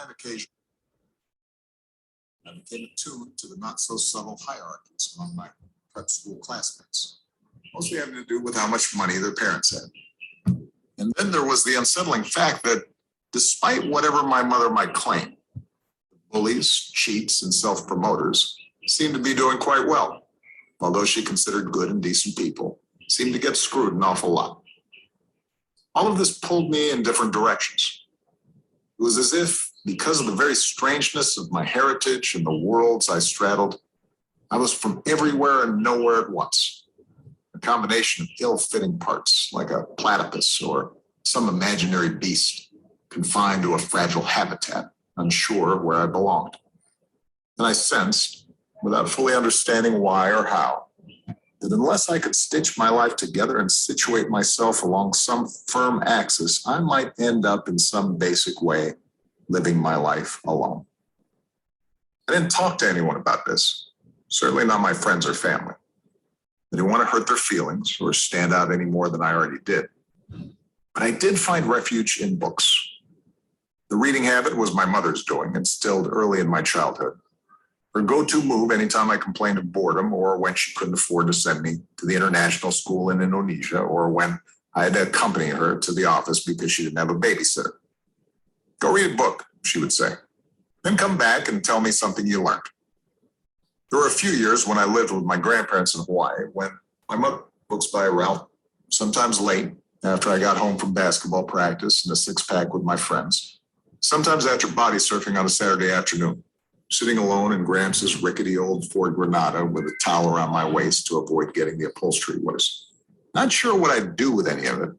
and occasionally I became attuned to the not-so-subtle hierarchies among my prep school classmates, mostly having to do with how much money their parents had. And then there was the unsettling fact that despite whatever my mother might claim, bullies, cheats, and self-promoters seemed to be doing quite well, although she considered good and decent people seemed to get screwed an awful lot. All of this pulled me in different directions. It was as if, because of the very strangeness of my heritage and the worlds I straddled, I was from everywhere and nowhere at once. A combination of ill-fitting parts, like a platypus or some imaginary beast, confined to a fragile habitat, unsure of where I belonged. And I sensed, without fully understanding why or how, that unless I could stitch my life together and situate myself along some firm axis, I might end up in some basic way living my life alone. I didn't talk to anyone about this, certainly not my friends or family. I didn't want to hurt their feelings or stand out any more than I already did. But I did find refuge in books. The reading habit was my mother's doing, instilled early in my childhood. Her go-to move anytime I complained of boredom or when she couldn't afford to send me to the international school in Indonesia or when I had to accompany her to the office because she didn't have a babysitter. Go read a book, she would say. Then come back and tell me something you learned. There were a few years when I lived with my grandparents in Hawaii when my mother books by Ralph, sometimes late after I got home from basketball practice and a six-pack with my friends, sometimes after body surfing on a Saturday afternoon, sitting alone in Gramps' rickety old Ford Granada with a towel around my waist to avoid getting the upholstery loose. Not sure what I'd do with any of it,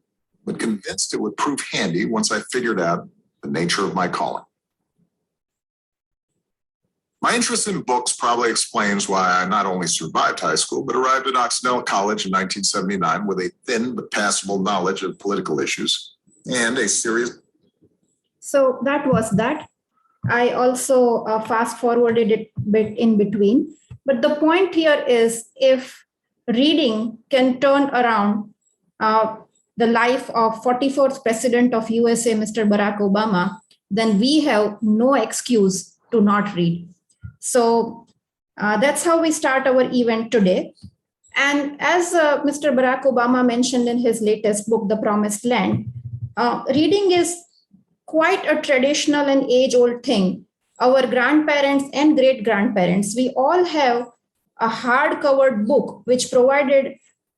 but convinced it would prove handy once I figured out the nature of my calling. My interest in books probably explains why I not only survived high school, but arrived at Occidental College in 1979 with a thin but passable knowledge of political issues and a serious... So that was that. I also fast forwarded it a bit in between. But the point here is if reading can turn around the life of 44th President of USA, Mr. Barack Obama, then we have no excuse to not read. So that's how we start our event today. And as Mr. Barack Obama mentioned in his latest book, The Promised Land, reading is quite a traditional and age-old thing. Our grandparents and great-grandparents, we all have a hard-covered book which provided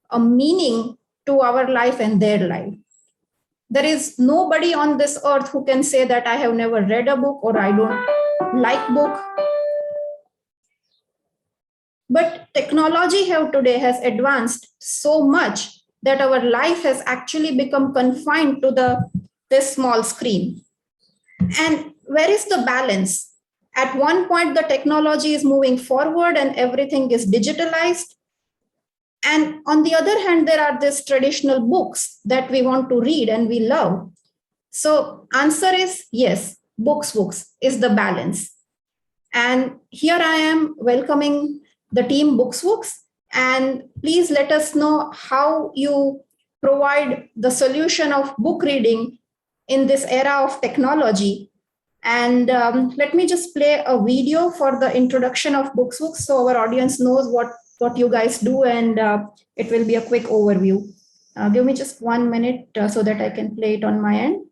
a meaning to our life and their life. There is nobody on this earth who can say that I have never read a book or I don't like book. But technology today has advanced so much that our life has actually become confined to this small screen. And where is the balance? At one point, the technology is moving forward and everything is digitalized. And on the other hand, there are these traditional books that we want to read and we love. So answer is yes, BooxWoox is the balance. And here I am welcoming the team BooxWoox, and please let us know how you provide the solution of book reading in this era of technology. And let me just play a video for the introduction of BooxWoox so our audience knows what you guys do, and it will be a quick overview. Give me just 1 minute so that I can play it on my end.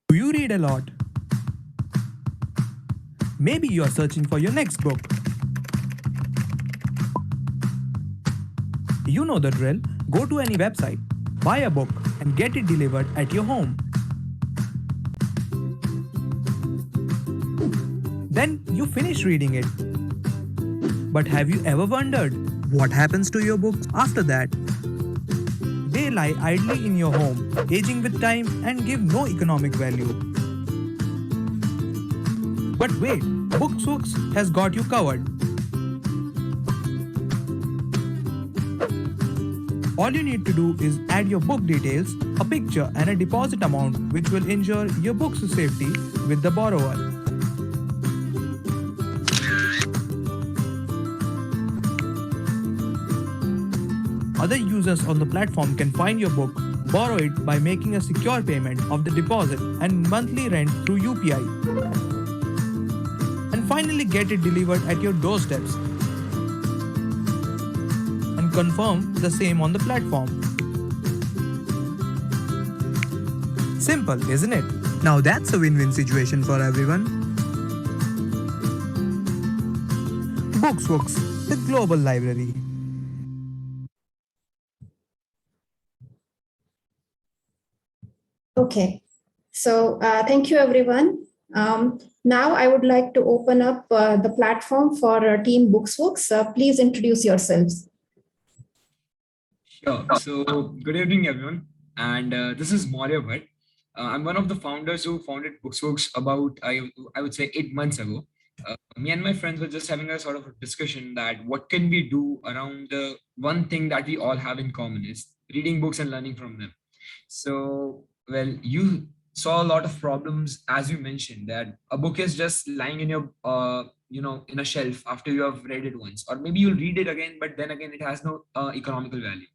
Do you read a lot? Maybe you're searching for your next book. You know the drill. Go to any website, buy a book, and get it delivered at your home. Then you finish reading it. But have you ever wondered what happens to your books after that? They lie idly in your home, aging with time and give no economic value. But wait, BooxWoox has got you covered. All you need to do is add your book details, a picture, and a deposit amount, which will ensure your book's safety with the borrower. Other users on the platform can find your book, borrow it by making a secure payment of the deposit and monthly rent through UPI, and finally get it delivered at your doorsteps and confirm the same on the platform. Simple, isn't it? Now that's a win-win situation for everyone. BooxWoox, the global library. Okay, so thank you, everyone. Now I would like to open up the platform for Team BooxWoox. Please introduce yourselves. Sure. So, good evening, everyone. And this is Bhai. I'm one of the founders who founded BooxWoox about, I would say, 8 months ago. Me and my friends were just having a sort of a discussion that what can we do around the one thing that we all have in common is reading books and learning from them. So, well, you saw a lot of problems, as you mentioned, that a book is just lying in your, in a shelf after you have read it once, or maybe you'll read it again, but then again, it has no economical value.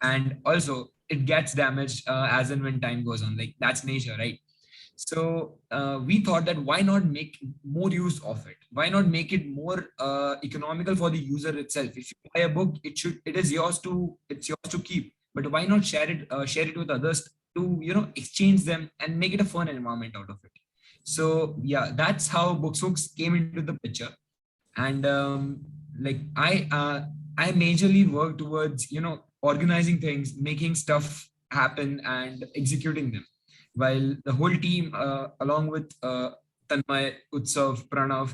And also it gets damaged as and when time goes on, like that's nature, right? So we thought that why not make more use of it, why not make it more economical for the user itself. If you buy a book, it is yours to, it's yours to keep, but why not share it with others to exchange them and make it a fun environment out of it. So yeah, that's how BooxWoox came into the picture. And like I majorly work towards organizing things, making stuff happen and executing them, while the whole team along with Tanmay, Utsav, Pranav,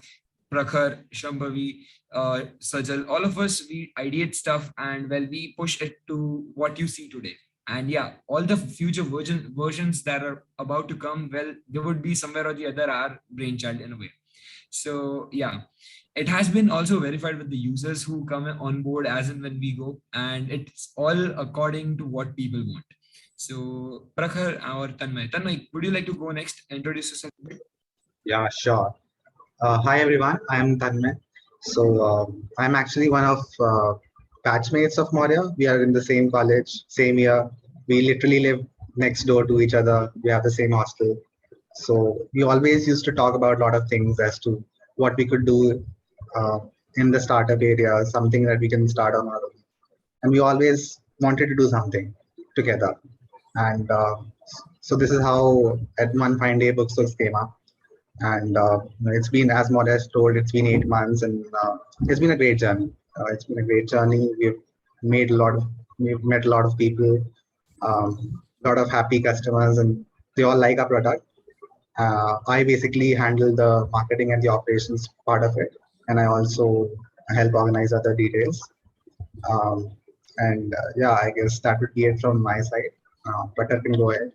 Prakhar, Shambhavi, Sajal, all of us, we ideate stuff and well we push it to what you see today. And yeah, all the future versions that are about to come, well, they would be somewhere or the other our brainchild in a way. So yeah, it has been also verified with the users who come on board as and when we go, and it's all according to what people want. So Prakhar or Tanmay, would you like to go next? Introduce yourself. Yeah, sure. Hi everyone, I'm Tanmay. So I'm actually one of batchmates of Maurya. We are in the same college, same year. We literally live next door to each other. We have the same hostel. So we always used to talk about a lot of things as to what we could do uh, in the startup area, something that we can start on our own. And we always wanted to do something together. And so this is how at one fine day BooxWoox came up. And it's been, as Modest told, it's been 8 months, and it's been a great journey. It's been a great journey. We've met a lot of people, a lot of happy customers, and they all like our product. I basically handle the marketing and the operations part of it, and I also help organize other details. Um, and yeah, I guess that would be it from my side. But I can go ahead.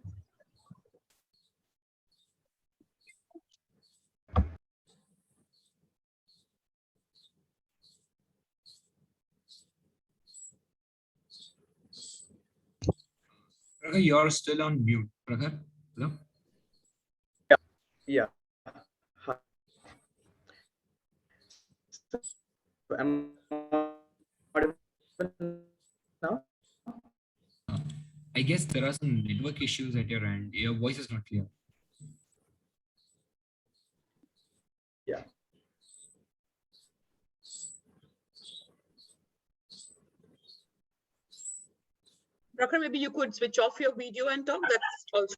Prakhar, you're still on mute. Prakhar, hello? Yeah. So am I audible now? I guess there are some network issues at your end. Your voice is not clear. Yeah. Prakhar, maybe you could switch off your video and talk. That's also.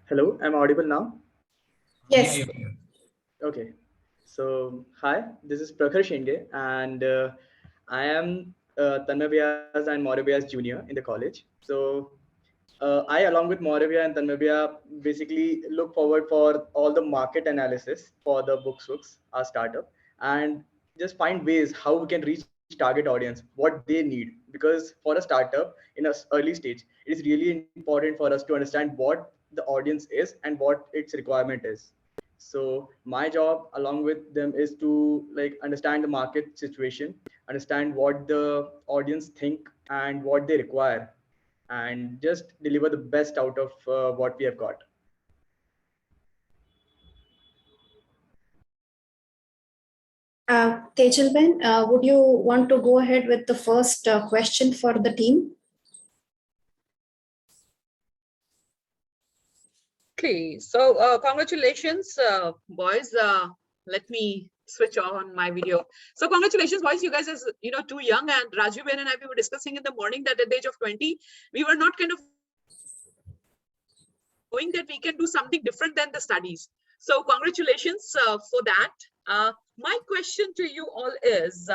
Hello, am I audible now? Yes. Yeah, yeah. Okay. So hi, this is Prakhar Shinde, and I am Tanmay Vyas and Maurya Vyas Junior in the college. So I, along with Maurya and Tanmay Vyas, basically look forward for all the market analysis for the BooxWoox, our startup, and just find ways how we can reach target audience, what they need. Because for a startup in a early stage, it is really important for us to understand what the audience is and what its requirement is. So my job along with them is to like understand the market situation, understand what the audience think and what they require, and just deliver the best out of what we have got. Tejal, would you want to go ahead with the first question for the team? Okay, so congratulations, boys. Let me switch on my video. So congratulations, boys. You guys is too young, and Raju Ben and I, we were discussing in the morning that at the age of 20, we were not kind of knowing that we can do something different than the studies. So congratulations for that. My question to you all is,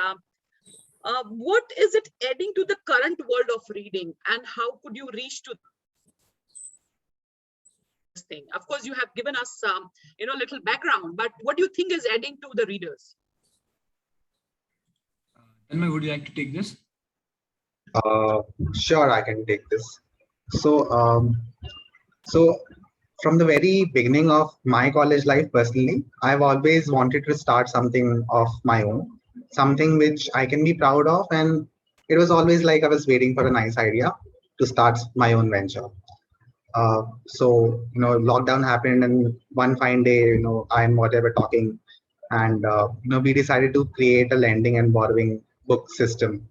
what is it adding to the current world of reading, and how could you reach to this thing? Of course, you have given us some, little background, but what do you think is adding to the readers? Tanmay, would you like to take this? Sure, I can take this. So from the very beginning of my college life, personally, I've always wanted to start something of my own, something which I can be proud of. And it was always like I was waiting for a nice idea to start my own venture. So, lockdown happened, and one fine day, I and Mother were talking, and, we decided to create a lending and borrowing book system.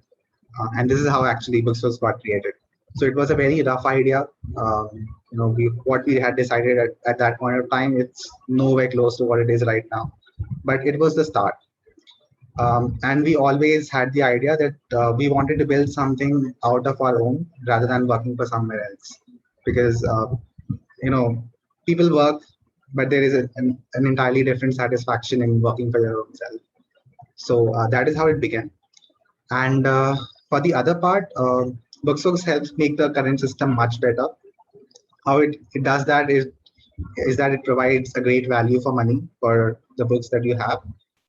And this is how actually BooxWoox got created. So it was a very rough idea. What we had decided at that point of time, it's nowhere close to what it is right now, but it was the start. And we always had the idea that we wanted to build something out of our own rather than working for somewhere else, because people work, but there is an entirely different satisfaction in working for your own self. So that is how it began. And for the other part, BooxWoox helps make the current system much better. How it does that is that it provides a great value for money for the books that you have.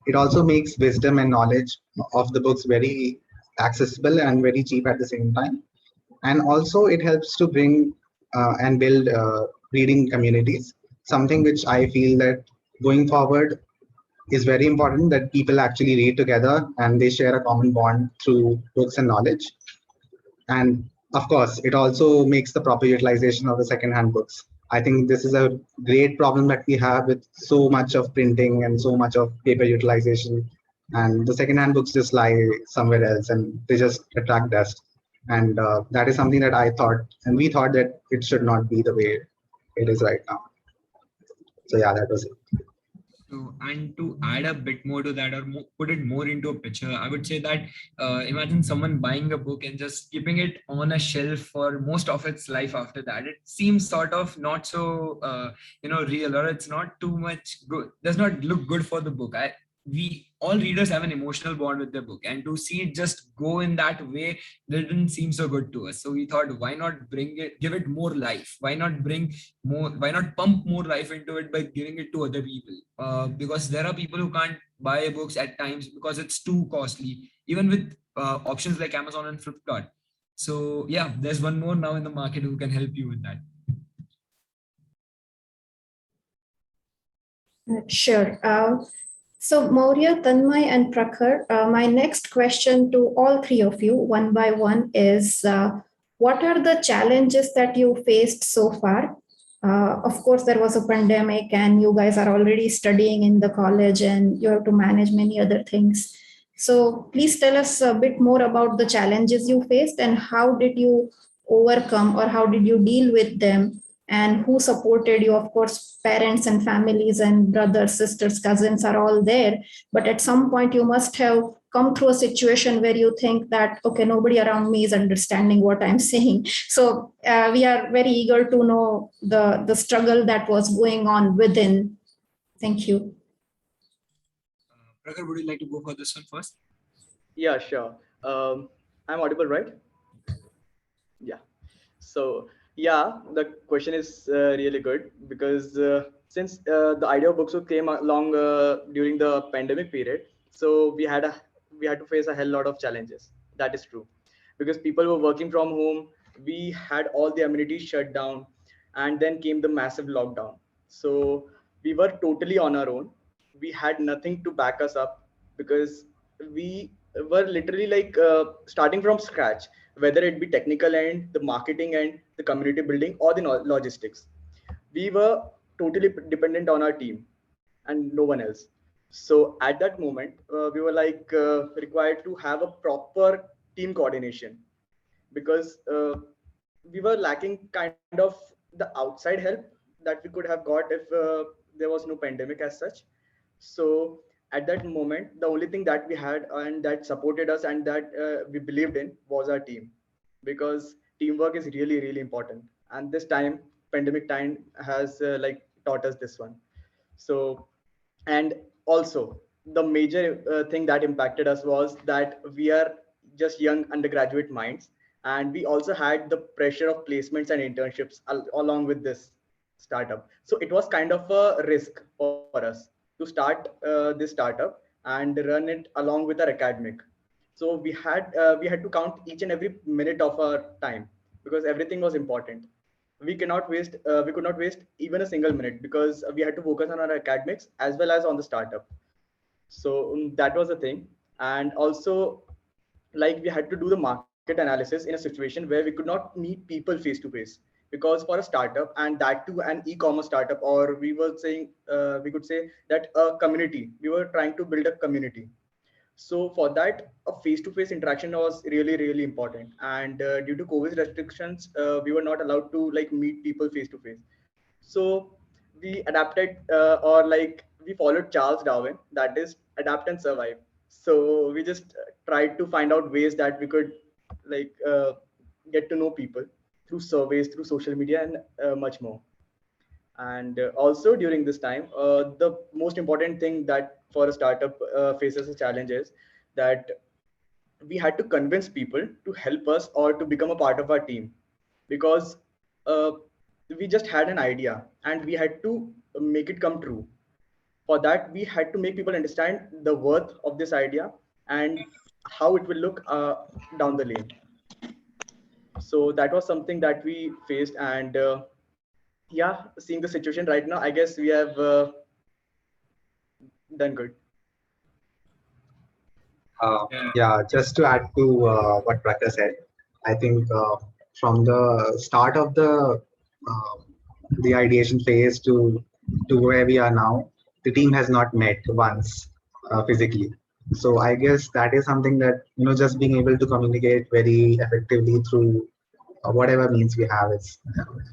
It also makes wisdom and knowledge of the books very accessible and very cheap at the same time. And also it helps to bring and build reading communities, something which I feel that going forward is very important, that people actually read together and they share a common bond through books and knowledge. And of course, it also makes the proper utilization of the second-hand books. I think this is a great problem that we have with so much of printing and so much of paper utilization. And the second-hand books just lie somewhere else and they just attract dust. And that is something that I thought, and we thought that it should not be the way it is right now. So yeah, that was it. So, and to add a bit more to that, or put it more into a picture, I would say that imagine someone buying a book and just keeping it on a shelf for most of its life after that. It seems sort of not so, real, or it's not too much good, does not look good for the book. We all readers have an emotional bond with the book, and to see it just go in that way didn't seem so good to us. So we thought, why not give it more life? Why not pump more life into it by giving it to other people? Because there are people who can't buy books at times because it's too costly, even with options like Amazon and Flipkart. So yeah, there's one more now in the market who can help you with that. Sure. So Maurya, Tanmay, and Prakhar, my next question to all three of you, one by one, is what are the challenges that you faced so far? Of course, there was a pandemic and you guys are already studying in the college and you have to manage many other things. So please tell us a bit more about the challenges you faced and how did you overcome or how did you deal with them? And who supported you? Of course, parents and families and brothers, sisters, cousins are all there. But at some point, you must have come through a situation where you think that, okay, nobody around me is understanding what I'm saying. So we are very eager to know the struggle that was going on within. Thank you. Prakhar, would you like to go for this one first? Yeah, sure. I'm audible, right? Yeah. So yeah, the question is really good because since the idea of BooxWoox came along during the pandemic period, so we we had to face a hell lot of challenges. That is true, because people were working from home. We had all the amenities shut down, and then came the massive lockdown. So we were totally on our own. We had nothing to back us up, because we were literally like starting from scratch, whether it be technical end, the marketing end, the community building, or the logistics. We were totally dependent on our team and no one else. So at that moment, we were like required to have a proper team coordination, because we were lacking kind of the outside help that we could have got if there was no pandemic as such. So at that moment, the only thing that we had and that supported us and that we believed in was our team, because teamwork is really, really important. And this time, pandemic time has like taught us this one. So, and also the major thing that impacted us was that we are just young undergraduate minds, and we also had the pressure of placements and internships along with this startup. So it was kind of a risk for us to start this startup and run it along with our academic. So we had to count each and every minute of our time, because everything was important. We could not waste even a single minute, because we had to focus on our academics as well as on the startup. So that was the thing. And also, like, we had to do the market analysis in a situation where we could not meet people face to face, because for a startup, and that too an e-commerce startup, or we were saying we could say that a community, we were trying to build a community. So for that, a face-to-face interaction was really, really important. And due to COVID restrictions, we were not allowed to like meet people face-to-face. So we adapted, or like we followed Charles Darwin, that is adapt and survive. So we just tried to find out ways that we could like get to know people through surveys, through social media, and much more. And also during this time, the most important thing that for a startup faces a challenge is that we had to convince people to help us or to become a part of our team, because uh, we just had an idea and we had to make it come true. For that, we had to make people understand the worth of this idea and how it will look down the lane. So that was something that we faced. And yeah, seeing the situation right now, I guess we have done good. Yeah, just to add to what Prakash said, I think from the start of the ideation phase to where we are now, the team has not met once physically. So I guess that is something that, just being able to communicate very effectively through whatever means we have is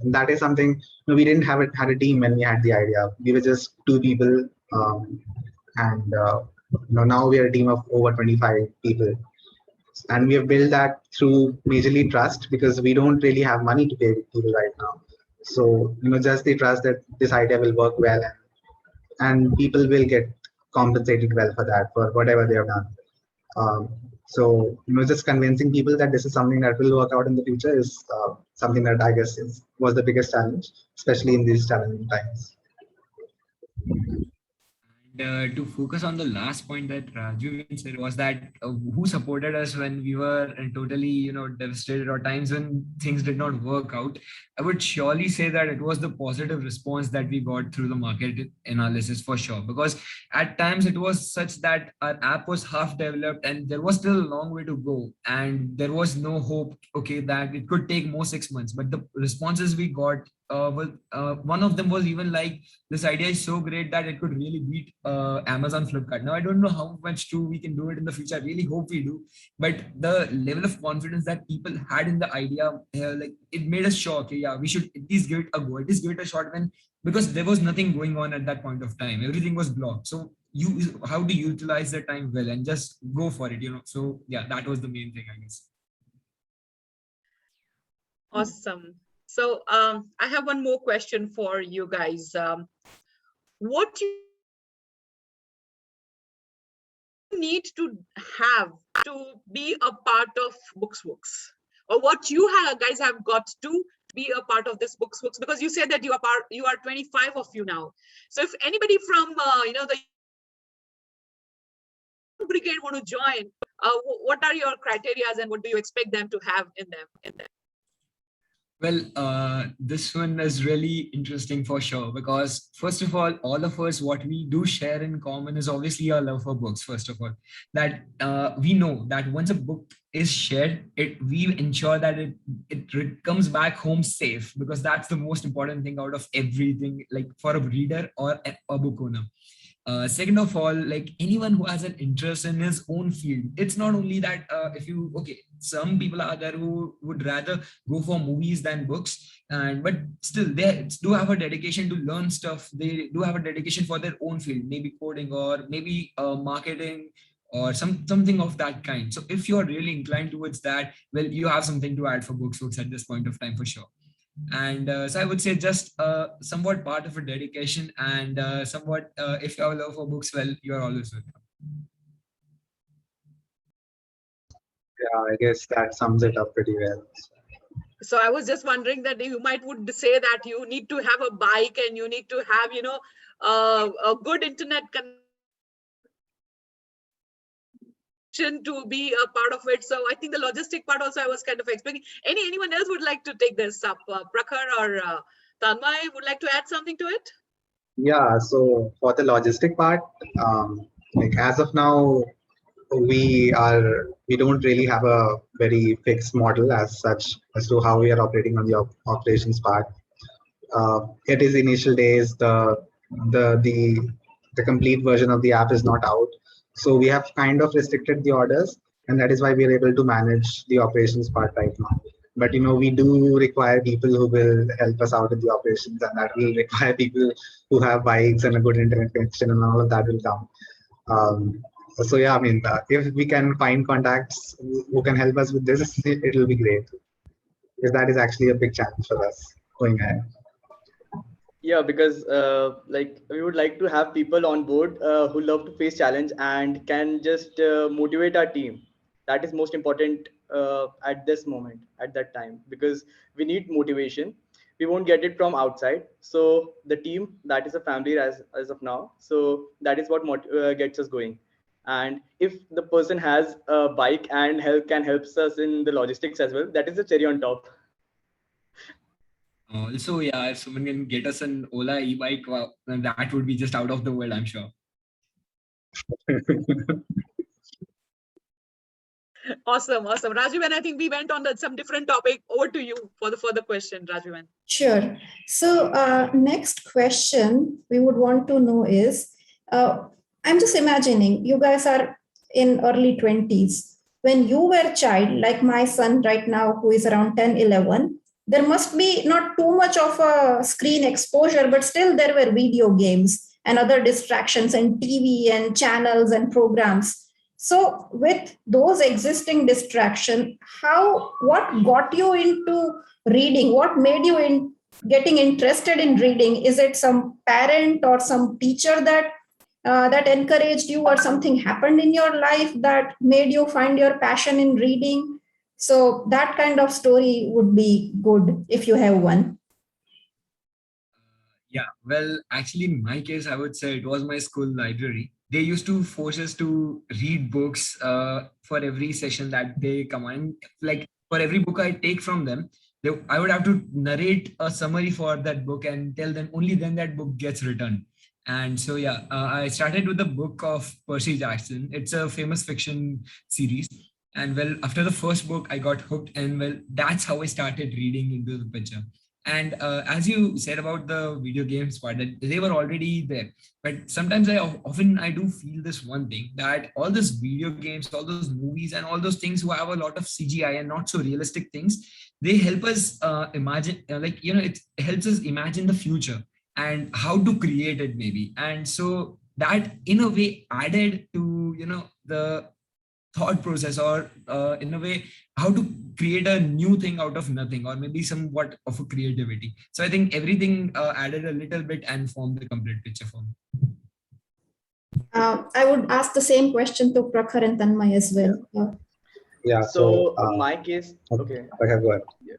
that is something. We didn't have it had a team when we had the idea. We were just two people, and now we are a team of over 25 people, and we have built that through majorly trust, because we don't really have money to pay people right now. So just the trust that this idea will work well, and people will get compensated well for that, for whatever they have done. So just convincing people that this is something that will work out in the future is something that I guess was the biggest challenge, especially in these challenging times. And to focus on the last point that Raju said was that who supported us when we were totally, devastated, or times when things did not work out. I would surely say that it was the positive response that we got through the market analysis for sure. Because at times it was such that our app was half developed and there was still a long way to go. And there was no hope, okay, that it could take more 6 months. But the responses we got, one of them was even like, this idea is so great that it could really beat Amazon, Flipkart. Now, I don't know how much true we can do it in the future. I really hope we do. But the level of confidence that people had in the idea, like, it made us sure, okay, yeah, we should at least give it a go. At least give it a shot, because there was nothing going on at that point of time. Everything was blocked. So how do you utilize the time well and just go for it, So yeah, that was the main thing, I guess. Awesome. So I have one more question for you guys. What you need to have to be a part of BooxWoox, or what you guys have got to be a part of this BooxWoox? Because you said that you are 25 of you now. So if anybody from the brigade want to join, what are your criteria and what do you expect them to have in them? Well, this one is really interesting for sure, because first of all of us, what we do share in common is obviously our love for books. First of all, that we know that once a book is shared, we ensure that it comes back home safe, because that's the most important thing out of everything, like for a reader or a book owner. Second of all, like anyone who has an interest in his own field, it's not only that some people are there who would rather go for movies than books, and but still they do have a dedication to learn stuff. They do have a dedication for their own field, maybe coding or maybe marketing or something of that kind. So if you're really inclined towards that, well, you have something to add for BooxWoox at this point of time for sure. And so I would say just somewhat part of a dedication, and somewhat if you have a love for books, well, you are always welcome. Yeah, I guess that sums it up pretty well. So I was just wondering that you would say that you need to have a bike and you need to have, a good internet connection to be a part of it. So I think the logistic part also I was kind of expecting. Anyone else would like to take this up? Prakhar or Tanmay would like to add something to it? Yeah, so for the logistic part, like as of now, we don't really have a very fixed model as such as to how we are operating on the operations part. It is initial days. The complete version of the app is not out, so we have kind of restricted the orders, and that is why we are able to manage the operations part right now. But we do require people who will help us out in the operations, and that will require people who have bikes and a good internet connection, and all of that will come. So yeah, I mean, if we can find contacts who can help us with this, it will be great, because that is actually a big challenge for us going ahead. Yeah, because like we would like to have people on board who love to face challenge and can just motivate our team. That is most important at this moment, at that time, because we need motivation. We won't get it from outside. So the team, that is a family as of now. So that is what gets us going. And if the person has a bike and can help us in the logistics as well, that is the cherry on top. Also, yeah, if someone can get us an Ola e-bike, well, then that would be just out of the world, I'm sure. Awesome. Rajivan, I think we went on some different topic. Over to you for the further question, Rajivan. Sure. So next question we would want to know is, I'm just imagining you guys are in early 20s. When you were a child, like my son right now, who is around 10, 11, there must be not too much of a screen exposure, but still there were video games and other distractions and TV and channels and programs. So with those existing distractions, what got you into reading? What made you getting interested in reading? Is it some parent or some teacher that encouraged you, or something happened in your life that made you find your passion in reading? So that kind of story would be good if you have one. Yeah, well, actually, in my case, I would say it was my school library. They used to force us to read books for every session that they come on. Like for every book I take from them, I would have to narrate a summary for that book and tell them only then that book gets returned. And so, yeah, I started with the book of Percy Jackson. It's a famous fiction series. And well, after the first book, I got hooked, and well, that's how I started reading into the picture. And as you said about the video games part, that they were already there. But sometimes I do feel this one thing, that all those video games, all those movies, and all those things who have a lot of CGI and not so realistic things, they help us imagine, it helps us imagine the future and how to create it maybe. And so that in a way added to, the thought process, or in a way how to create a new thing out of nothing, or maybe somewhat of a creativity. So I think everything added a little bit and formed the complete picture for me. I would ask the same question to Prakhar and Tanmay as well. Yeah. So my case, okay. Okay, go ahead. Yeah.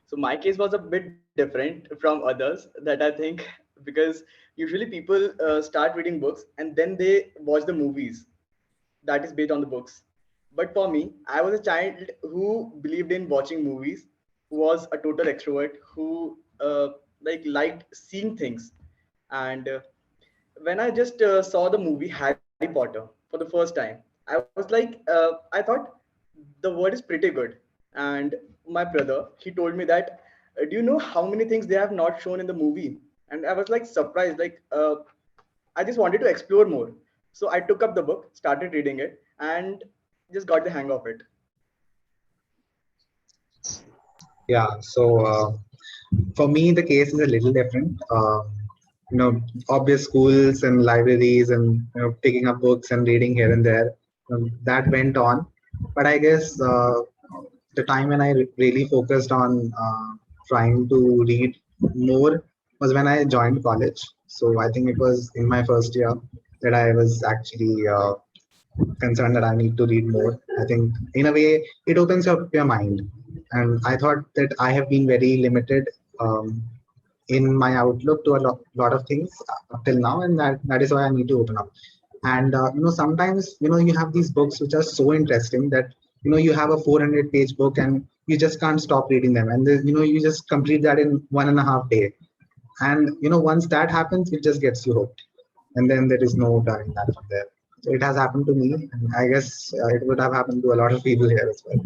So my case was a bit different from others, that I think, because usually people start reading books and then they watch the movies. that is based on the books. But for me, I was a child who believed in watching movies, who was a total extrovert, who liked seeing things. And when I just saw the movie Harry Potter for the first time, I was like, I thought the word is pretty good. And my brother, he told me that, do you know how many things they have not shown in the movie? And I was like surprised, like I just wanted to explore more. So I took up the book, started reading it, and just got the hang of it. Yeah, so for me, the case is a little different. Obvious schools and libraries and picking up books and reading here and there, that went on. But I guess the time when I really focused on trying to read more was when I joined college. So I think it was in my first year that I was actually concerned that I need to read more. I think in a way it opens up your mind. And I thought that I have been very limited in my outlook to a lot of things up till now, and that is why I need to open up. And sometimes you have these books which are so interesting that you have a 400-page book and you just can't stop reading them, and you just complete that in 1.5 day. And once that happens, it just gets you hooked, and then there is no turning back from there. So it has happened to me, and I guess it would have happened to a lot of people here as well.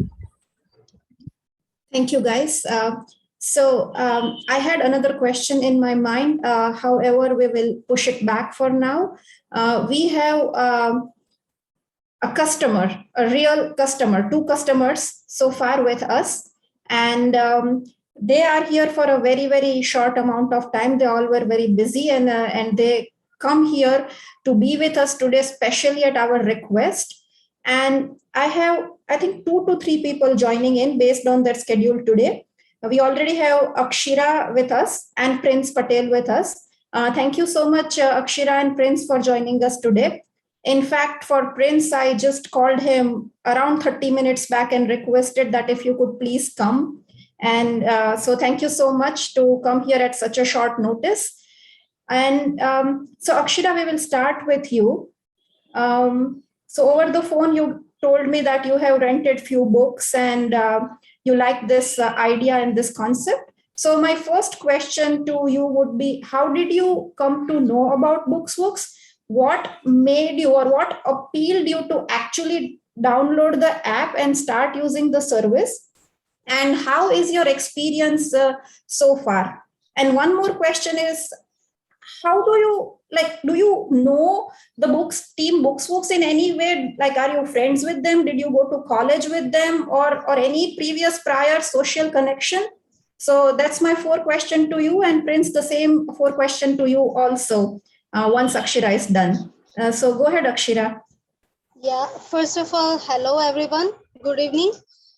Thank you, guys. I had another question in my mind. However, we will push it back for now. We have a customer, a real customer, two customers so far with us. And they are here for a very, very short amount of time. They all were very busy, and they come here to be with us today, especially at our request. And I have, I think, 2 to 3 people joining in based on their schedule today. We already have Akshira with us and Prince Patel with us. Thank you so much, Akshira and Prince, for joining us today. In fact, for Prince, I just called him around 30 minutes back and requested that if you could please come. And so thank you so much to come here at such a short notice. And so Akshira, we will start with you. So over the phone, you told me that you have rented few books and you like this idea and this concept. So my first question to you would be, how did you come to know about BooxWoox? What made you or what appealed you to actually download the app and start using the service? And how is your experience so far? And one more question is, how do you know the Team BooxWoox in any way? Like, are you friends with them? Did you go to college with them, or any previous prior social connection? So that's my 4 question to you, and Prince, the same 4 question to you also, once Akshira is done. So go ahead, Akshira. Yeah, first of all, hello everyone. Good evening.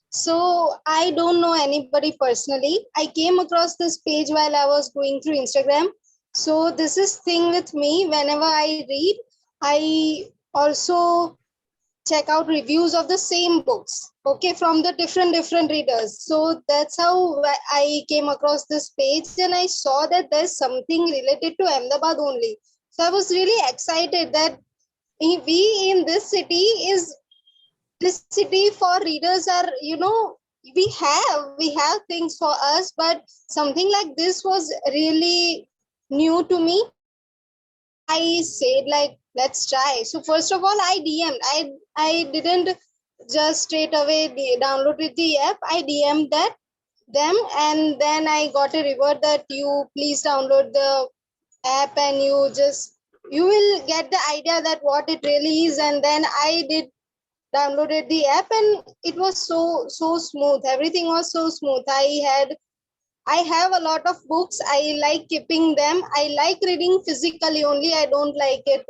So I don't know anybody personally. I came across this page while I was going through Instagram. So this is thing with me. Whenever I read, I also check out reviews of the same books, okay, from the different readers. So that's how I came across this page, and I saw that there's something related to Ahmedabad only. So I was really excited that we in this city for readers are, we have things for us, but something like this was really new to me. I said, like, let's try. So first of all, I DM'd. I didn't just straight away downloaded the app. I DM'd them, and then I got a reward that you please download the app, and you will get the idea that what it really is. And then I did downloaded the app, and it was so smooth. Everything was so smooth. I have a lot of books. I like keeping them. I like reading physically only. I don't like it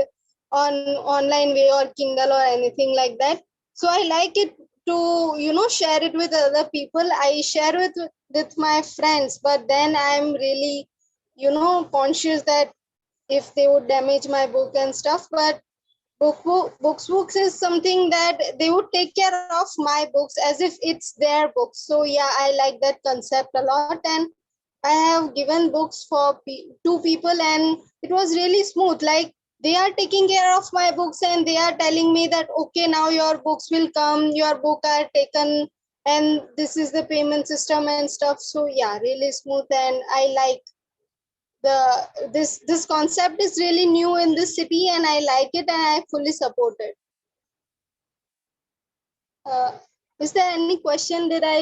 on online way or Kindle or anything like that. So I like it to, share it with other people. I share with my friends, but then I'm really, conscious that if they would damage my book and stuff. But BooxWoox is something that they would take care of my books as if it's their books. So yeah, I like that concept a lot, and I have given books for 2 people, and it was really smooth. Like, they are taking care of my books and they are telling me that, okay, now your books will come, your book are taken, and this is the payment system and stuff. So yeah, really smooth, and I like this concept is really new in this city, and I like it, and I fully support it. Is there any question that I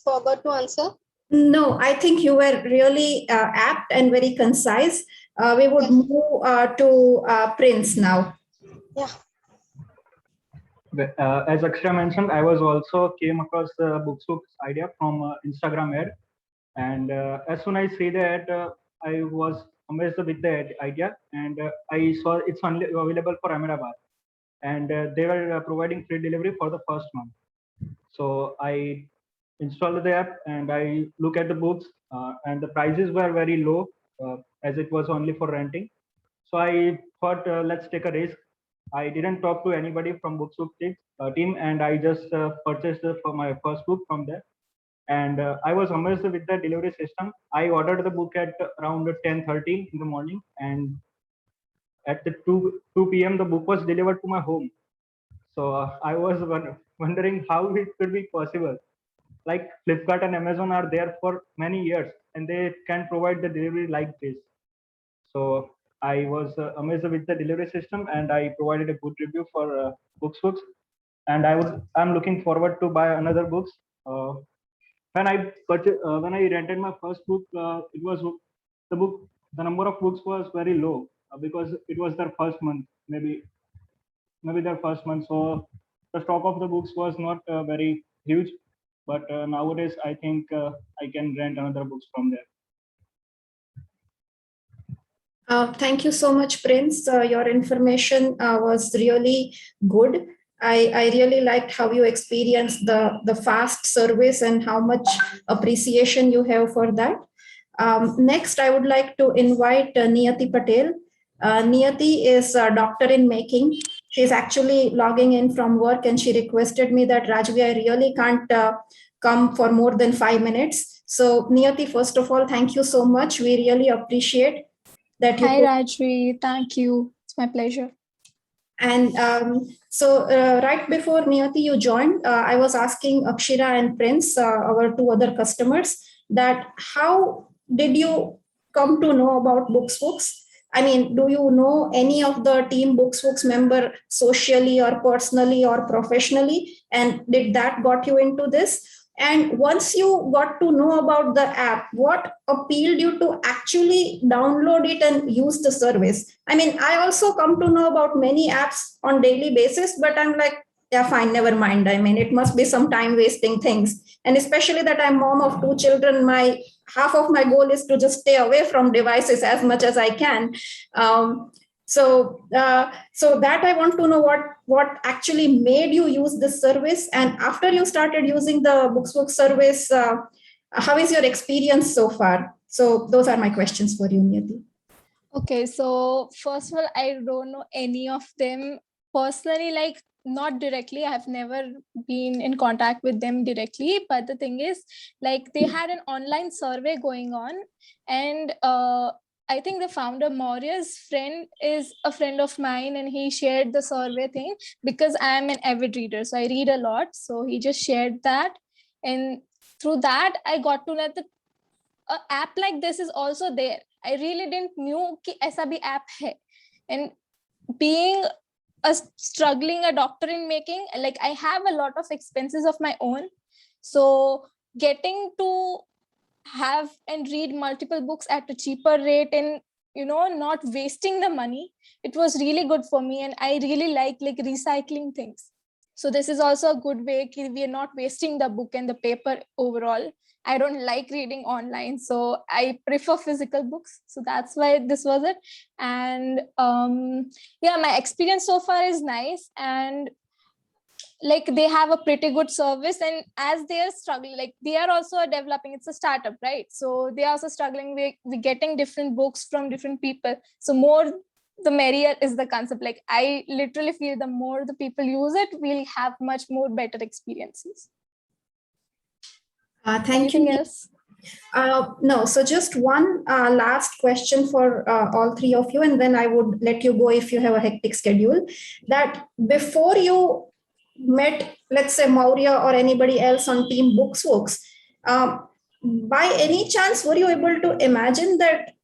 forgot to answer? No, I think you were really apt and very concise. We would Yeah. move to Prince now. Yeah. As Akshara mentioned, I was also came across the BooxWoox idea from Instagram ad, and as soon as I see that, I was amazed with the idea, and I saw it's only available for Ahmedabad, and they were providing free delivery for the first month. So I installed the app and I look at the books, and the prices were very low, as it was only for renting. So I thought, let's take a risk. I didn't talk to anybody from BooxWoox team, and I just purchased for my first book from there. And I was amazed with the delivery system. I ordered the book at around 10:30 in the morning, and at the 2 p.m. the book was delivered to my home. So I was wondering how it could be possible. Like Flipkart and Amazon are there for many years, and they can provide the delivery like this. So I was amazed with the delivery system, and I provided a good review for BooxWoox. And I'm looking forward to buy another books. When I rented my first book, it was the book. The number of books was very low because it was their first month, maybe their first month. So the stock of the books was not very huge. But nowadays, I think I can rent another books from there. Thank you so much, Prince. Your information was really good. I really liked how you experienced the fast service and how much appreciation you have for that. Next, I would like to invite Nyati Patel. Nyati is a doctor in making. She's actually logging in from work, and she requested me that, Rajvi, I really can't come for more than 5 minutes. So Nyati, first of all, thank you so much. We really appreciate that you. Hi, Rajvi. Thank you. It's my pleasure. And so right before Nyati you joined, I was asking Akshira and Prince, our two other customers, that how did you come to know about BooxWoox? I mean, do you know any of the Team BooxWoox member socially or personally or professionally? And did that got you into this? And once you got to know about the app, what appealed you to actually download it and use the service? I mean, I also come to know about many apps on daily basis, but I'm like, yeah, fine, never mind. I mean, it must be some time wasting things. And especially that I'm mom of 2 children, half of my goal is to just stay away from devices as much as I can. So that I want to know what actually made you use this service. And after you started using the BooxWoox service, how is your experience so far? So those are my questions for you, Nyati. Okay, so first of all, I don't know any of them personally, like not directly. I've never been in contact with them directly. But the thing is, like they had an online survey going on, and I think the founder, Maurya's friend, is a friend of mine, and he shared the survey thing because I'm an avid reader. So I read a lot. So he just shared that. And through that, I got to know that an app like this is also there. I really didn't knew कि ऐसा भी app है. And being struggling a doctor in making, like I have a lot of expenses of my own. So getting to have and read multiple books at a cheaper rate and not wasting the money, it was really good for me. And I really like recycling things. So this is also a good way. We are not wasting the book and the paper overall. I don't like reading online, so I prefer physical books. So that's why this was it. And yeah, my experience so far is nice. And like they have a pretty good service, and as they are struggling, like they are also developing, it's a startup, right? So they are also struggling with getting different books from different people. So more the merrier is the concept. Like I literally feel the more the people use it, we'll have much more better experiences. Thank Anything you. else? No, so just one last question for all three of you, and then I would let you go if you have a hectic schedule. That before you met, let's say, Maurya or anybody else on Team BooxWoox, by any chance, were you able to imagine that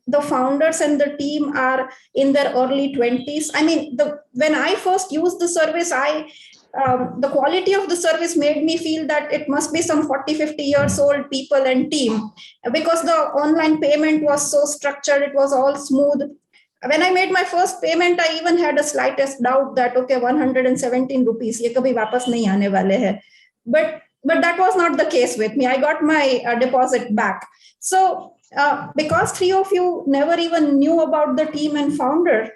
the founders and the team are in their early 20s? I mean, when I first used the service, the quality of the service made me feel that it must be some 40, 50 years old people and team, because the online payment was so structured, it was all smooth. When I made my first payment, I even had a slightest doubt that, okay, 117 rupees, ye kabhi wapas nahi aane wale hai. But that was not the case with me. I got my deposit back. So because three of you never even knew about the team and founder,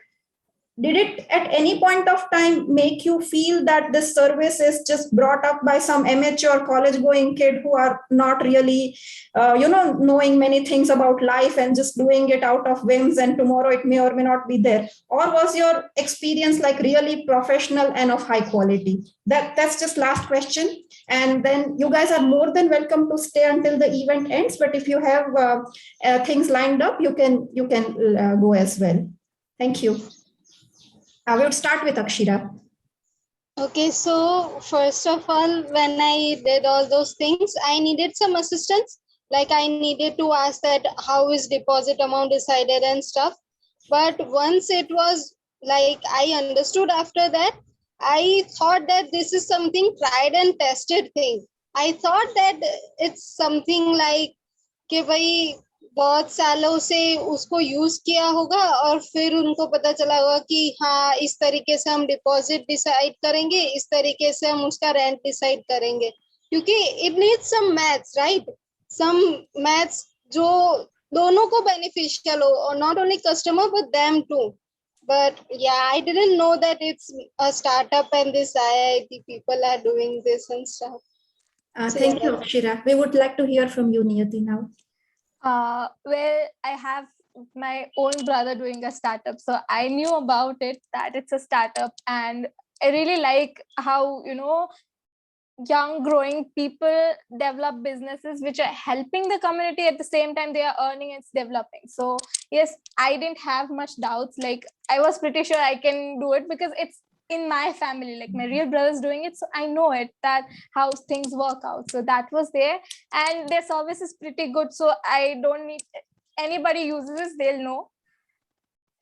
did it at any point of time make you feel that this service is just brought up by some amateur college going kid who are not really knowing many things about life and just doing it out of whims, and tomorrow it may or may not be there? Or was your experience like really professional and of high quality? That's just last question, and then you guys are more than welcome to stay until the event ends, but if you have things lined up, you can go as well. Thank you. I will start with Akshira. Okay, so first of all, when I did all those things, I needed some assistance. Like I needed to ask that how is deposit amount decided and stuff. But once it was like I understood after that, I thought that this is something tried and tested thing. I thought that it's something like कि भाई बहुत सालों से उसको use किया होगा और फिर उनको पता चला होगा कि हाँ इस तरीके से हम डिपॉजिट डिसाइड करेंगे, इस तरीके से हम उसका रेंट डिसाइड करेंगे, क्योंकि it needs some maths, right? Some maths जो दोनों को बेनिफिशियल हो, और not only customer but them too. But yeah, I didn't know that it's a startup and this IIT people are doing this and stuff. Thank you, Akshira. We would like to hear from you, Nyati, now. Well, I have my own brother doing a startup, so I knew about it, that it's a startup, and I really like how young growing people develop businesses which are helping the community, at the same time they are earning and developing. So yes, I didn't have much doubts. Like I was pretty sure I can do it because it's in my family, like my real brother's doing it, so I know it, that how things work out. So that was there, and their service is pretty good, so I don't need anybody uses this, they'll know.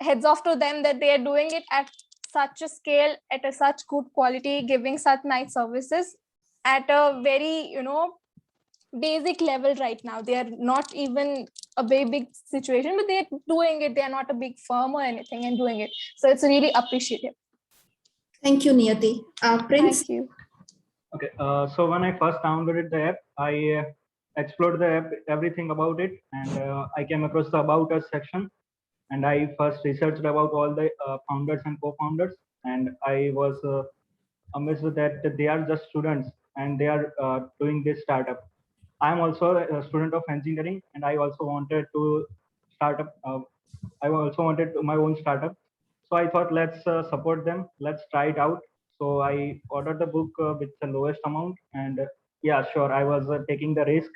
Heads off to them that they are doing it at such a scale, at a such good quality, giving such nice services at a very basic level. Right now they are not even a very big situation, but they're doing it. They are not a big firm or anything and doing it, so it's really appreciative. Thank you, Nyati. Prince. Thank you. Okay, so when I first downloaded the app, I explored the app, everything about it, and I came across the About Us section, and I first researched about all the founders and co-founders, and I was amazed that they are just students and they are doing this startup. I'm also a student of engineering, and I also wanted to start up. I also wanted my own startup. So I thought, let's support them. Let's try it out. So I ordered the book with the lowest amount, and yeah, sure, I was taking the risk.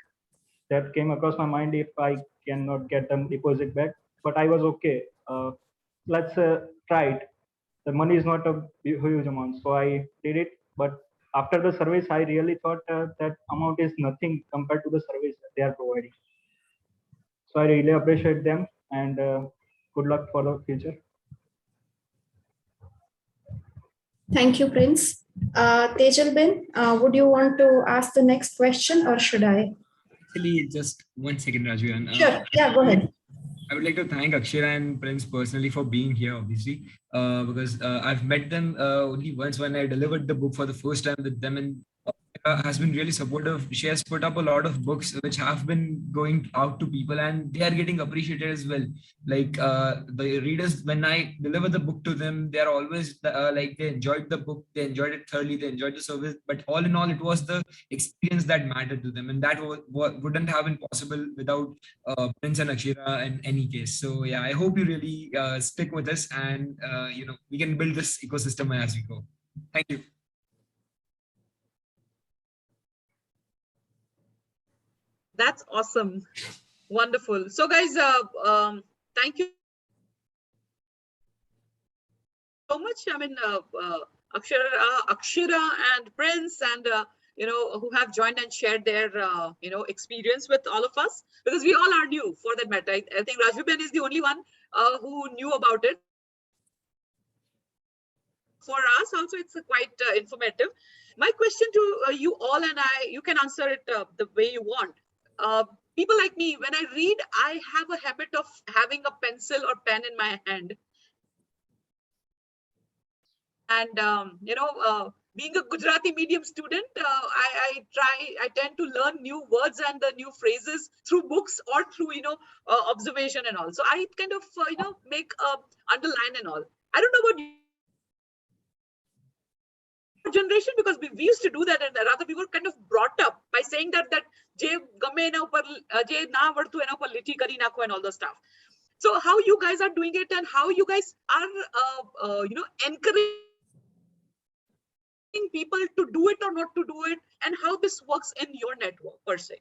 That came across my mind if I cannot get the deposit back, but I was okay. Let's try it. The money is not a huge amount, so I did it. But after the service, I really thought that amount is nothing compared to the service that they are providing. So I really appreciate them, and good luck for the future. Thank you, Prince. Tejal Ben, would you want to ask the next question, or should I? Actually, just 1 second, Raju. Sure. Yeah, go ahead. I would like to thank Akshira and Prince personally for being here, obviously, because I've met them only once when I delivered the book for the first time with them, and has been really supportive. She has put up a lot of books which have been going out to people, and they are getting appreciated as well. Like the readers, when I deliver the book to them, they are always like they enjoyed the book, they enjoyed it thoroughly, they enjoyed the service. But all in all, it was the experience that mattered to them, and that wouldn't have been possible without Prince and Akshira in any case. So yeah, I hope you really stick with us, and we can build this ecosystem as we go. Thank you. That's awesome. Wonderful. So guys, thank you so much. I mean, Akshara and Prince and, who have joined and shared their, experience with all of us, because we all are new for that matter. I think Rajviben is the only one who knew about it. For us also, it's quite informative. My question to you all, and you can answer it the way you want. People like me, when I read, I have a habit of having a pencil or pen in my hand. And, being a Gujarati medium student, I tend to learn new words and the new phrases through books or through, observation and all. So I kind of, make underline and all. I don't know about you generation, because we used to do that, and rather we were kind of brought up by saying that je game na upar je na avadtu ena upar lithi kari nakho and all the stuff. So how you guys are doing it, and how you guys are encouraging people to do it or not to do it, and how this works in your network per se.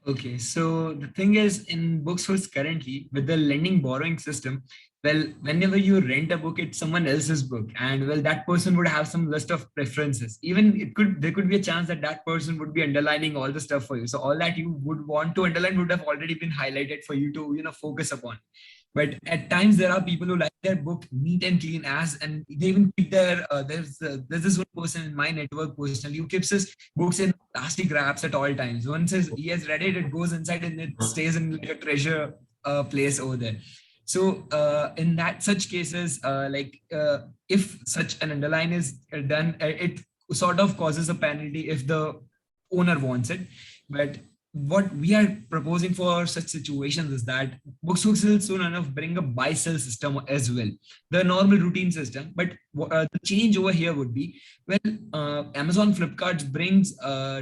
Okay, so the thing is, in BooxWoox currently, with the lending borrowing system, well, whenever you rent a book, it's someone else's book, and well, that person would have some list of preferences. Even there could be a chance that that person would be underlining all the stuff for you. So all that you would want to underline would have already been highlighted for you to focus upon. But at times there are people who like their book neat and clean and they even keep their, there's this one person in my network personally who keeps his books in plastic wraps at all times. Once he has read it, it goes inside and it stays in like a treasure place over there. So in such cases, if such an underline is done, it sort of causes a penalty if the owner wants it. But what we are proposing for such situations is that BooxWoox will soon enough bring a buy-sell system as well, the normal routine system. But the change over here would be, well, Amazon, Flipkart brings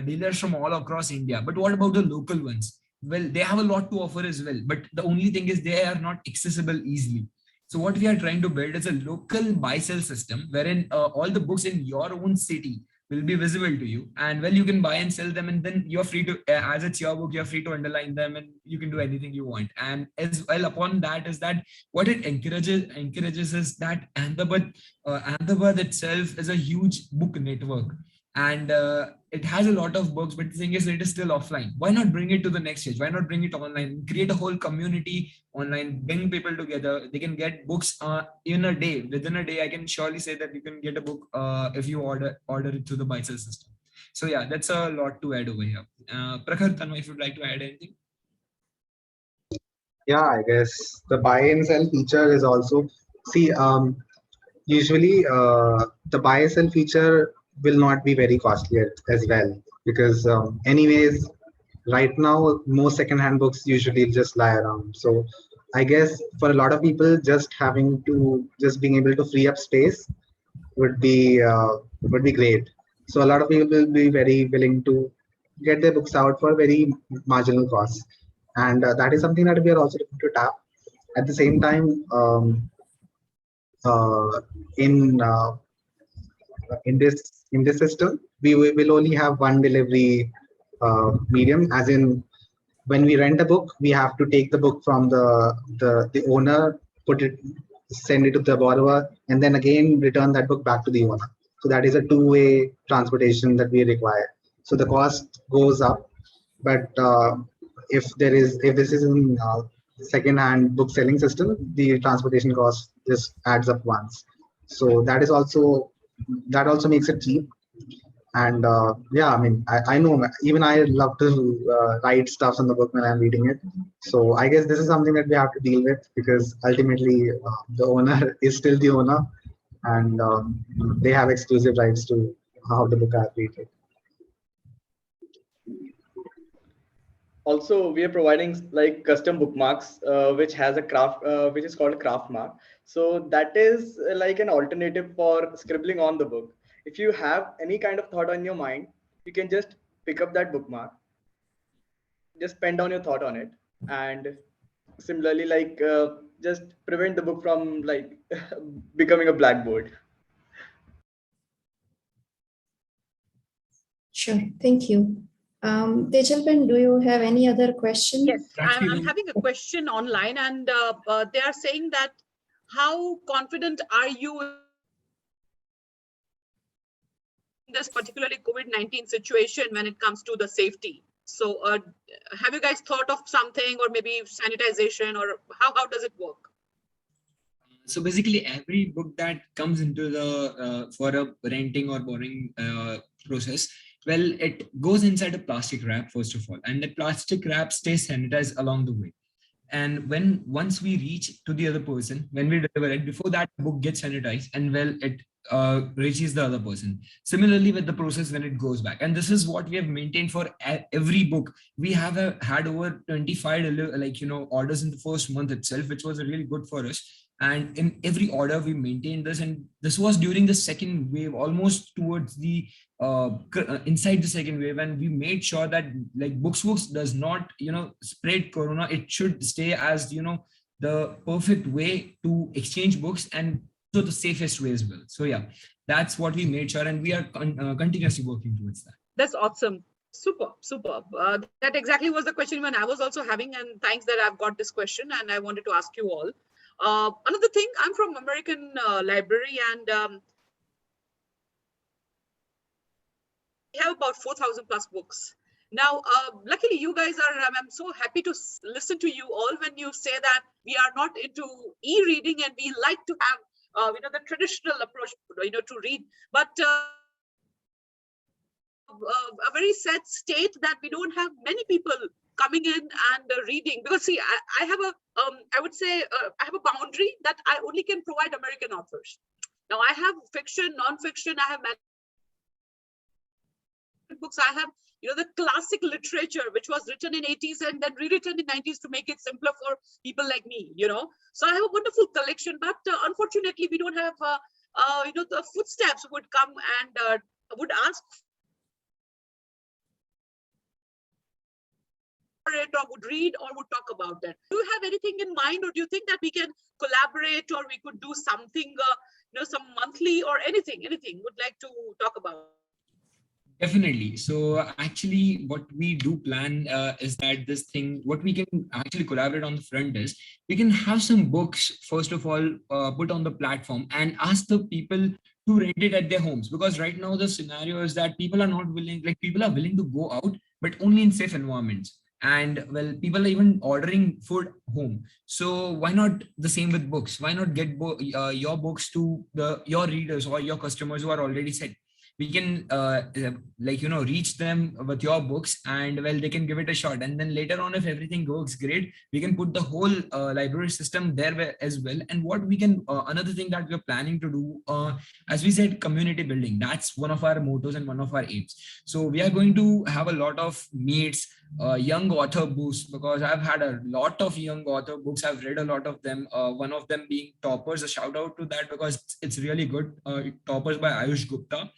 dealers from all across India. But what about the local ones? Well, they have a lot to offer as well, but the only thing is they are not accessible easily. So what we are trying to build is a local buy-sell system wherein all the books in your own city will be visible to you, and well, you can buy and sell them, and then you're free to, as it's your book, you're free to underline them, and you can do anything you want. And as well, upon that is that what it encourages is that Ahmedabad itself is a huge book network, and it has a lot of books, but the thing is, it is still offline. Why not bring it to the next stage? Why not bring it online? Create a whole community online, bring people together. They can get books in a day. Within a day, I can surely say that you can get a book if you order it through the buy-sell system. So yeah, that's a lot to add over here. Prakhar, Tanmay, if you'd like to add anything. Yeah, I guess the buy and sell feature is also, usually the buy and sell feature will not be very costly as well, because anyways, right now most second-hand books usually just lie around. So I guess for a lot of people, just being able to free up space would be great. So a lot of people will be very willing to get their books out for very marginal costs, and that is something that we are also looking to tap. At the same time, in this system, we will only have one delivery medium, as in when we rent a book, we have to take the book from the owner, send it to the borrower, and then again return that book back to the owner. So that is a two-way transportation that we require. So the cost goes up, but if this is in second-hand book selling system, the transportation cost just adds up once. So that also makes it cheap. And yeah, I mean, I know even I love to write stuff on the book when I'm reading it. So I guess this is something that we have to deal with, because ultimately the owner is still the owner, and they have exclusive rights to how the book are treated. Also, we are providing like custom bookmarks, which has a craft, which is called a craft mark. So that is like an alternative for scribbling on the book. If you have any kind of thought on your mind, you can just pick up that bookmark, just pen down your thought on it, and similarly, like just prevent the book from like becoming a blackboard. Sure, thank you. Tejalben, do you have any other question? Yes, I'm Actually, having a question online, and they are saying that how confident are you in this particularly COVID-19 situation when it comes to the safety? So have you guys thought of something, or maybe sanitization, or how does it work? so basically, every book that comes into the for a renting or borrowing process, well, it goes inside a plastic wrap first of all, and the plastic wrap stays sanitized along the way. And when once we reach to the other person, when we deliver it, before that book gets sanitized, and well, it reaches the other person. Similarly with the process when it goes back, and this is what we have maintained for every book. We have had over 25 orders in the first month itself, which was really good for us. And in every order we maintained this, and this was during the second wave, almost towards the inside the second wave, and we made sure that like BooxWoox does not spread corona. It should stay as the perfect way to exchange books, and so the safest way as well. So yeah, that's what we made sure, and we are continuously working towards that. That's awesome. Super. That exactly was the question when I was also having, and thanks that I've got this question and I wanted to ask you all. Another thing, I'm from American Library, and we have about 4,000 plus books. Now, luckily you guys are, I'm so happy to listen to you all when you say that we are not into e-reading and we like to have, the traditional approach, to read, but a very sad state that we don't have many people coming in and reading, because see, I have a, I would say, I have a boundary that I only can provide American authors. Now I have fiction, non-fiction, I have books, I have, the classic literature, which was written in 80s and then rewritten in 90s to make it simpler for people like me, So I have a wonderful collection, but unfortunately we don't have, the footsteps would come and would ask it, or would read, or would talk about it. Do you have anything in mind, or do you think that we can collaborate, or we could do something, some monthly or anything would like to talk about? Definitely. So actually what we do plan is that this thing, what we can actually collaborate on the front is, we can have some books, first of all, put on the platform and ask the people to rent it at their homes. Because right now the scenario is that people are not willing, people are willing to go out, but only in safe environments. And well, people are even ordering food home. So why not the same with books? Why not get your books to your readers or your customers who are already set? We can reach them with your books, and well, they can give it a shot, and then later on, if everything works great, we can put the whole library system there as well. And what we can another thing that we're planning to do, as we said, community building, that's one of our mottos and one of our aims. So we are going to have a lot of meets, young author boosts, because I've had a lot of young author books. I've read a lot of them, one of them being Toppers. A shout out to that because it's really good. Toppers by Ayush Gupta.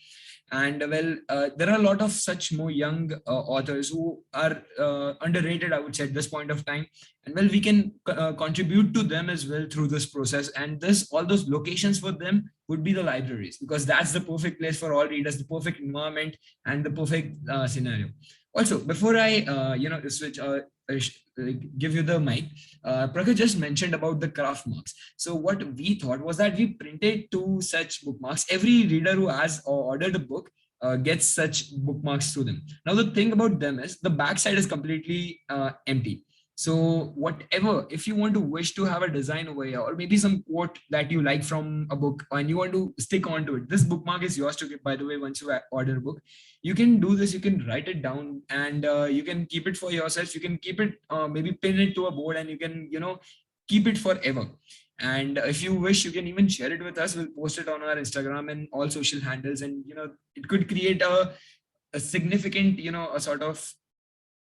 And well, there are a lot of such more young authors who are underrated, I would say, at this point of time. And well, we can contribute to them as well through this process. And all those locations for them would be the libraries, because that's the perfect place for all readers, the perfect environment, and the perfect scenario. Also, before I switch, give you the mic, Pragesh just mentioned about the craft marks. So what we thought was that we printed 2 such bookmarks. Every reader who has ordered a book gets such bookmarks to them. Now the thing about them is the back side is completely empty. So whatever, if you want to wish to have a design over here, or maybe some quote that you like from a book and you want to stick onto it, this bookmark is yours to give, by the way, once you order a book. You can do this, you can write it down, and you can keep it for yourself. You can keep it, maybe pin it to a board, and you can, keep it forever. And if you wish, you can even share it with us. We'll post it on our Instagram and all social handles, and, it could create a significant, a sort of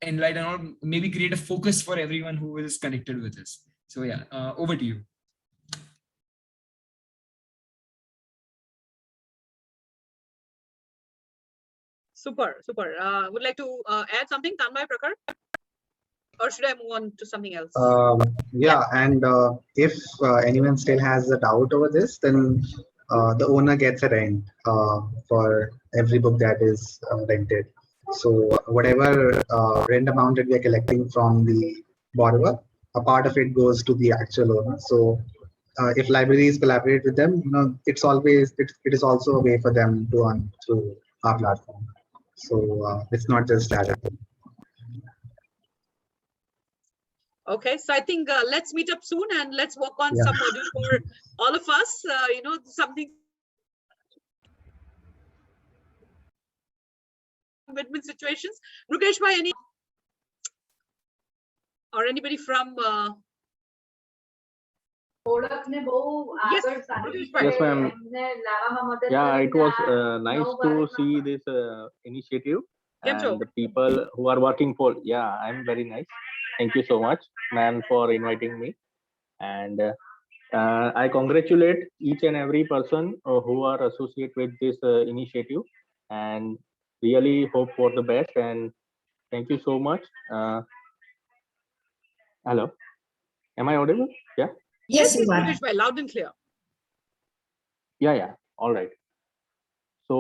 enlighten, or maybe create a focus for everyone who is connected with us. So yeah, over to you. Super. Would like to add something, Tanmay, Prakhar? Or should I move on to something else? Yeah, and if anyone still has a doubt over this, then the owner gets a rent for every book that is rented. So whatever rent amount that we are collecting from the borrower, a part of it goes to the actual owner. So if libraries collaborate with them, it's always it is also a way for them to earn through our platform. So it's not just that. Okay, so I think let's meet up soon and let's work on Yeah. some module for all of us. Something win-win situations. Pragesh, Bhai, any or anybody from? Yes, Pragesh Bhai. Yes, ma'am. Yeah, it was nice to see this initiative Keep and the people who are working for. Yeah, I'm very nice. Thank you so much, ma'am, for inviting me. And I congratulate each and every person who are associated with this initiative, and really hope for the best. And thank you so much. Hello, am I audible? Yeah. Yes, Pragesh Bhai, loud and clear. Yeah. All right. तो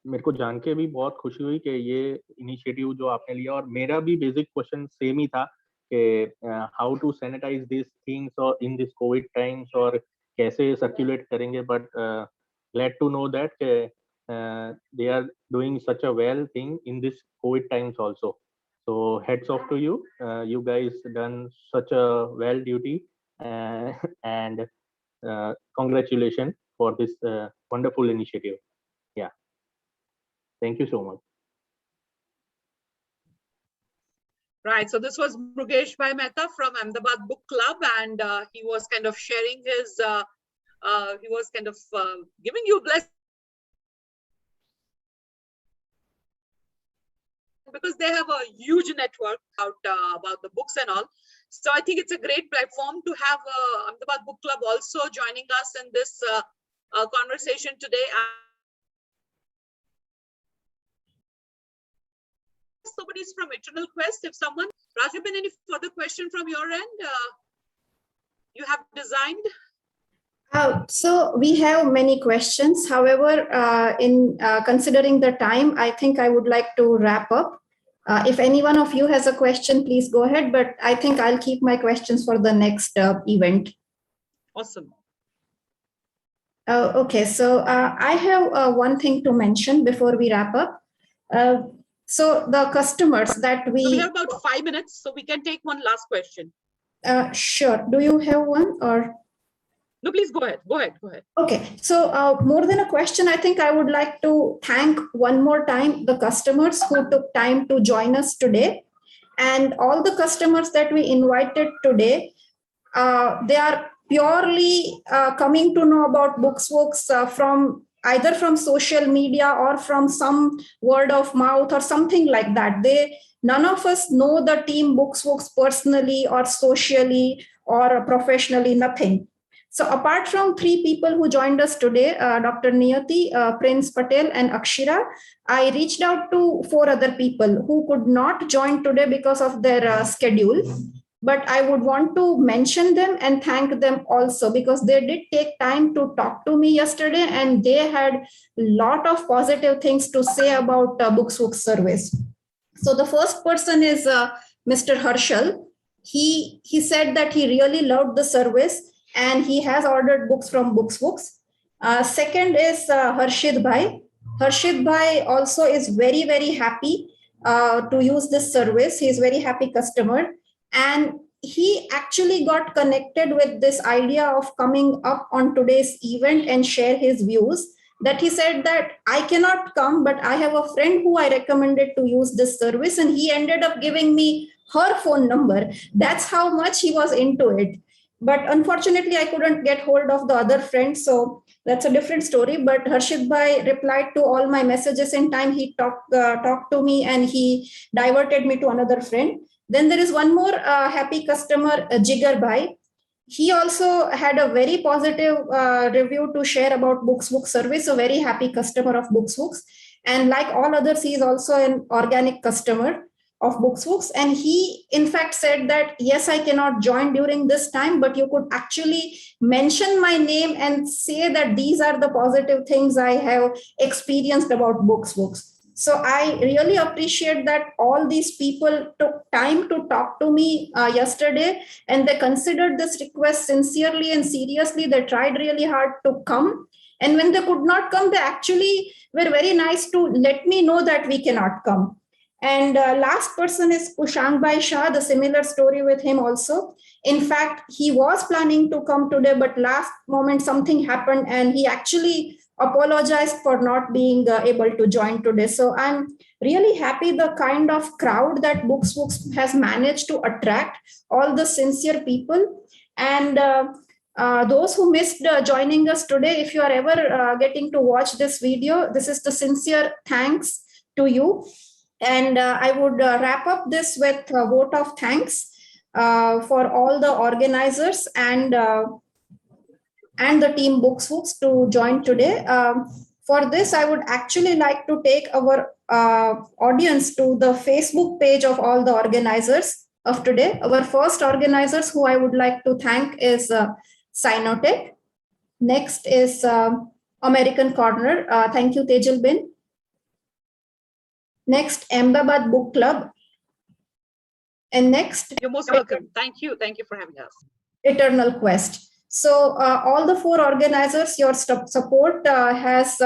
मेरे को जान के भी बहुत खुशी हुई कि ये इनिशिएटिव जो आपने लिया, और मेरा भी बेसिक क्वेश्चन सेम ही था कि how to sanitize this things और इन दिस कोविड टाइम्स, और कैसे सर्कुलेट करेंगे, but glad to know that they are doing such a well thing in this covid times also. So heads off to you. You guys done such a well duty, and congratulations for this wonderful initiative. Yeah, thank you so much. Right, so this was Pragesh Bhai Mehta from Ahmedabad Book Club, and he was kind of sharing his, he was kind of giving you blessings because they have a huge network about the books and all. So I think it's a great platform to have Ahmedabad Book Club also joining us in this conversation today. Somebody's from Eternal Quest. If someone, Rajabin, any further question from your end? You have designed? So we have many questions. However, in considering the time, I think I would like to wrap up. If any one of you has a question, please go ahead. But I think I'll keep my questions for the next event. Awesome. Okay, so I have one thing to mention before we wrap up. So the customers that we have about 5 minutes, so we can take one last question. Sure. Do you have one or? No, please go ahead. Go ahead. Okay. So more than a question, I think I would like to thank one more time the customers who took time to join us today, and all the customers that we invited today. They are purely coming to know about BooxWoox from either from social media or from some word of mouth or something like that. None of us know the team BooxWoox personally or socially or professionally, nothing. So apart from 3 people who joined us today, Dr. Nyati, Prince Patel, and Akshira, I reached out to 4 other people who could not join today because of their schedule. But I would want to mention them and thank them also because they did take time to talk to me yesterday and they had a lot of positive things to say about BooxWoox service. So the first person is Mr. Harshal. He said that he really loved the service and he has ordered books from BooxWoox. Second is Harshid Bhai. Harshid Bhai also is very, very happy to use this service. He is very happy customer. And he actually got connected with this idea of coming up on today's event and share his views. That he said that I cannot come, but I have a friend who I recommended to use this service, and he ended up giving me her phone number. That's how much he was into it. But unfortunately, I couldn't get hold of the other friend, so that's a different story. But Harshit Bhai replied to all my messages in time. He talked to me and he diverted me to another friend. Then there is one more happy customer, Jigar Bhai. He also had a very positive review to share about BooxWoox service, a very happy customer of BooxWoox. And like all others, he is also an organic customer of BooxWoox. And he, in fact, said that, yes, I cannot join during this time, but you could actually mention my name and say that these are the positive things I have experienced about BooxWoox. So I really appreciate that all these people took time to talk to me yesterday, and they considered this request sincerely and seriously. They tried really hard to come. And when they could not come, they actually were very nice to let me know that we cannot come. And last person is Kushangbhai Shah, the similar story with him also. In fact, he was planning to come today, but last moment something happened and he actually apologized for not being able to join today. So I'm really happy the kind of crowd that BooxWoox has managed to attract, all the sincere people. And those who missed joining us today, if you are ever getting to watch this video, this is the sincere thanks to you. And I would wrap up this with a vote of thanks for all the organizers and the team BooxWoox to join today. For this, I would actually like to take our audience to the Facebook page of all the organizers of today. Our first organizers who I would like to thank is SciKnowTech. Next is American Corner. Thank you, Tejal Bin. Next, Ahmedabad Book Club. And next, You're most welcome. Thank you. Thank you for having us. Eternal Quest. So all the four organizers, your support has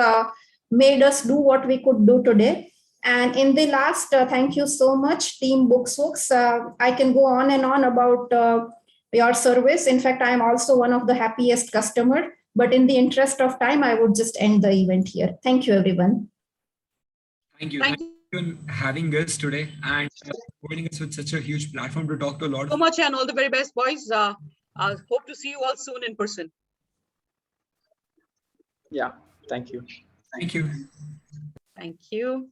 made us do what we could do today. And in the last, thank you so much, Team BooxWoox. I can go on and on about your service. In fact, I am also one of the happiest customer. But in the interest of time, I would just end the event here. Thank you, everyone. Thank you. Thank Thank you for having us today and providing us with such a huge platform to talk to a lot so of. much, and all the very best, boys. Hope to see you all soon in person. Yeah, thank you. Thank you. Thank you.